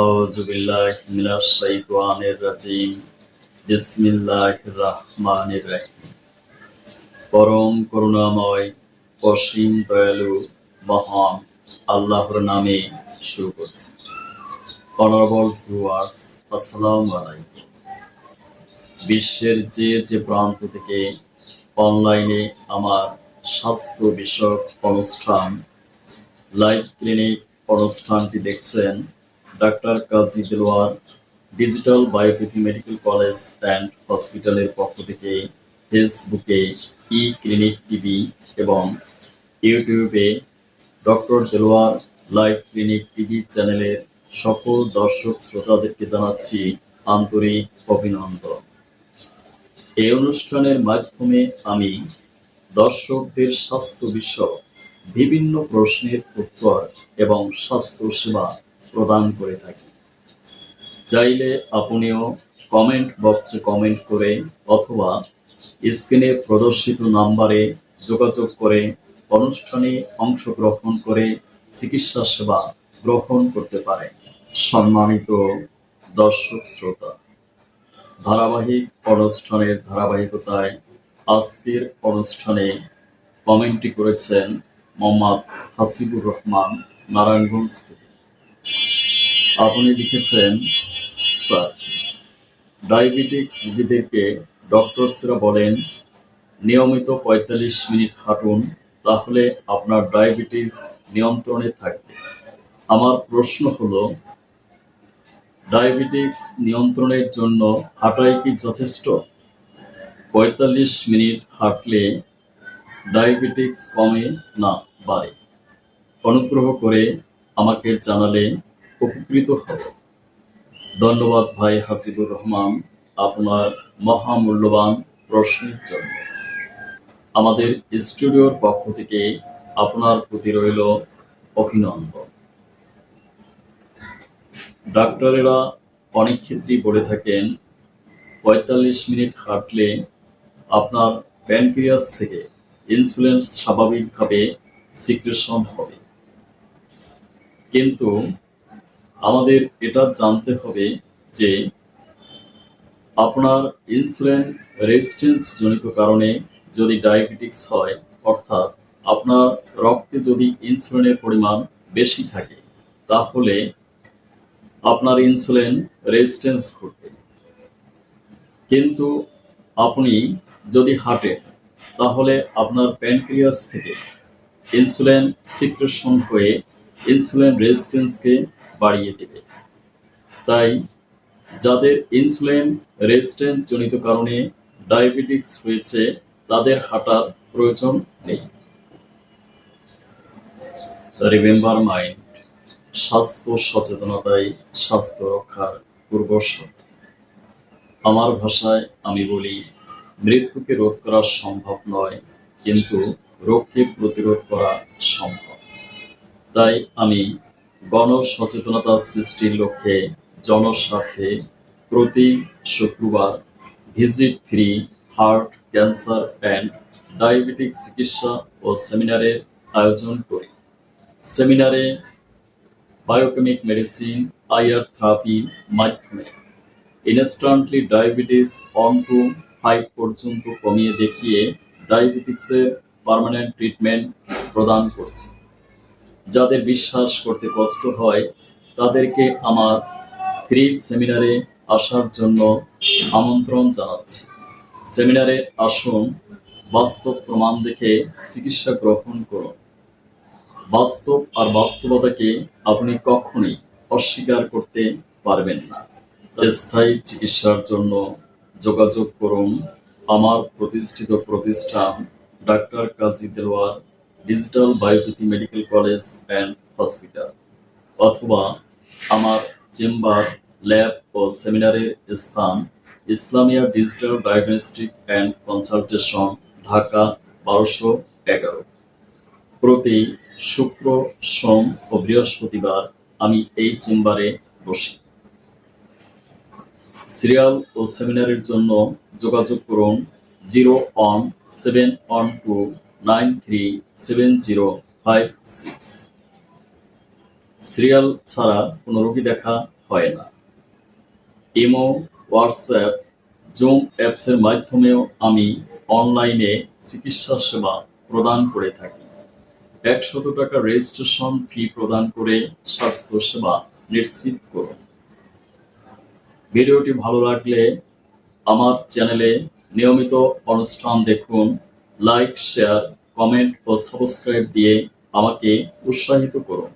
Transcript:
আউযু বিল্লাহি মিনাশ শাইতানির রাজিম। বিসমিল্লাহির রাহমানির রাহিম। পরম করুণাময়, অসীম দয়ালু, মহান আল্লাহর নামে শুরু করছি। অনারেবল ভিউয়ার্স, আসসালামু আলাইকুম। বিশ্বের যে প্রান্ত থেকে অনলাইনে আমার স্বাস্থ্য বিষয়ক অনুষ্ঠান লাইভ ক্লিনিক অনুষ্ঠানটি দেখছেন, doctor Kazi Delwar digital biopathy medical college and হসপিটালের পক্ষ থেকে ফেসবুকে ই ক্লিনিক টিভি এবং ইউটিউবে doctor Delwar live clinic TV চ্যানেলের সকল দর্শক শ্রোতাদেরকে জানাচ্ছি আন্তরিক অভিনন্দন। এই অনুষ্ঠানের মাধ্যমে আমি দর্শকদের স্বাস্থ্য বিষয়ক বিভিন্ন প্রশ্নের উত্তর এবং স্বাস্থ্য সেবা প্রদান করে থাকি। চাইলে আপনিও কমেন্ট বক্সে কমেন্ট করে অথবা স্ক্রিনে প্রদর্শিত নাম্বারে যোগাযোগ করে অনুষ্ঠানে অংশগ্রহণ করে চিকিৎসা সেবা গ্রহণ করতে পারেন। সম্মানিত দর্শক শ্রোতা, ধারাবাহিক অনুষ্ঠানের ধারাবাহিকতায় আজকের অনুষ্ঠানে কমেন্টটি করেছেন মোহাম্মদ হাসিবুর রহমান, নারায়ণগঞ্জ থেকে। আপনি লিখেছেন, স্যার, ডায়াবেটিক্স রোগীদেরকে ডক্টরসরা বলেন নিয়মিত ৪৫ মিনিট হাঁটুন, তাহলে আপনার ডায়াবেটিস নিয়ন্ত্রণে থাকবে। আমার প্রশ্ন হলো, ডায়াবেটিস নিয়ন্ত্রণের জন্য হাঁটাই কি যথেষ্ট? ৪৫ মিনিট হাঁটলে ডায়াবেটিস কমে না বাড়ে? অনুগ্রহ করে আমাকে জানালে উপকৃত হব। ধন্যবাদ ভাই হাসিবুর রহমান, আপনার মহামূল্যবান প্রশ্নের জন্য। আমাদের স্টুডিওর পক্ষ থেকে আপনার প্রতি রইল অভিনন্দন। ডাক্তারেরা অনেক ক্ষেত্রেই বলে থাকেন ৪৫ মিনিট হাঁটলে আপনার প্যানক্রিয়াস থেকে ইনসুলিন স্বাভাবিকভাবে সিক্রেশন হবে। কিন্তু আমাদের এটা জানতে হবে যে আপনার ইনসুলিন রেজিস্ট্যান্স জনিত কারণে যদি ডায়াবেটিস হয়, অর্থাৎ আপনার রক্তে যদি ইনসুলিনের পরিমাণ বেশি থাকে, তাহলে আপনার ইনসুলিন রেজিস্ট্যান্স ঘটবে। কিন্তু আপনি যদি হাঁটেন, তাহলে আপনার প্যানক্রিয়াস থেকে ইনসুলিন সিক্রেশন হয়ে ইনসুলিন রেজিস্ট্যান্সকে বাড়িয়ে দেবে। তাই যাদের ইনসুলিন রেজিস্ট্যান্স জনিত কারণে ডায়াবেটিস হয়েছে, তাদের হাঁটার প্রয়োজন নেই। রিমেম্বার মাইন্ড, স্বাস্থ্য সচেতনতাই স্বাস্থ্য রক্ষার পূর্বশর্ত। আমার ভাষায় আমি বলি, মৃত্যুকে রোধ করা সম্ভব নয়, কিন্তু রোগকে প্রতিরোধ করা সম্ভব। তাই আমি গণসচেতনতা সৃষ্টির লক্ষ্যে জনস্বার্থে প্রতি শুক্রবার visit free heart, cancer and diabetes চিকিৎসা ও সেমিনারের আয়োজন করি। সেমিনারে বায়োকেমিক মেডিসিন, আইআর থেরাপির মাধ্যমে ইনস্ট্যান্টলি ডায়াবেটিস 1 to 5 পর্যন্ত কমিয়ে দেখিয়ে ডায়াবেটিসের পার্মানেন্ট ট্রিটমেন্ট প্রদান করছি। যাদের বিশ্বাস করতে কষ্ট হয়, তাদেরকে আমার ফ্রি সেমিনারে আসার জন্য আমন্ত্রণ জানাচ্ছি। সেমিনারে আসুন, বাস্তব প্রমাণ দেখে চিকিৎসা গ্রহণ করুন। বাস্তব আর বাস্তবতাকে আপনি কখনোই অস্বীকার করতে পারবেন না। স্থায়ী চিকিৎসার জন্য যোগাযোগ করুন আমার প্রতিষ্ঠিত প্রতিষ্ঠান doctor Kazi Delwar digital biopathy medical college and hospital, অথবা আমার চেম্বার, ল্যাব ও সেমিনারের স্থান Islamia digital diagnostic and consultation, Dhaka ১২১১। প্রতি শুক্র, সোম ও বৃহস্পতিবার আমি এই চেম্বারে বসি। সিরিয়াল ও সেমিনারের জন্য যোগাযোগ করুন 01712937056। সিরিয়াল ছাড়া কোনো রোগী দেখা হয় না। ইমো, হোয়াটসঅ্যাপ, জুম অ্যাপসের মাধ্যমেও আমি অনলাইনে চিকিৎসা সেবা প্রদান করে থাকি। ১০০ টাকা রেজিস্ট্রেশন ফি প্রদান করে স্বাস্থ্য সেবা নিশ্চিত করুন। ভিডিওটি ভালো লাগলে আমার চ্যানেলে নিয়মিত অনুষ্ঠান দেখুন। লাইক, শেয়ার, কমেন্ট ও সাবস্ক্রাইব দিয়ে আমাকে উৎসাহিত করুন।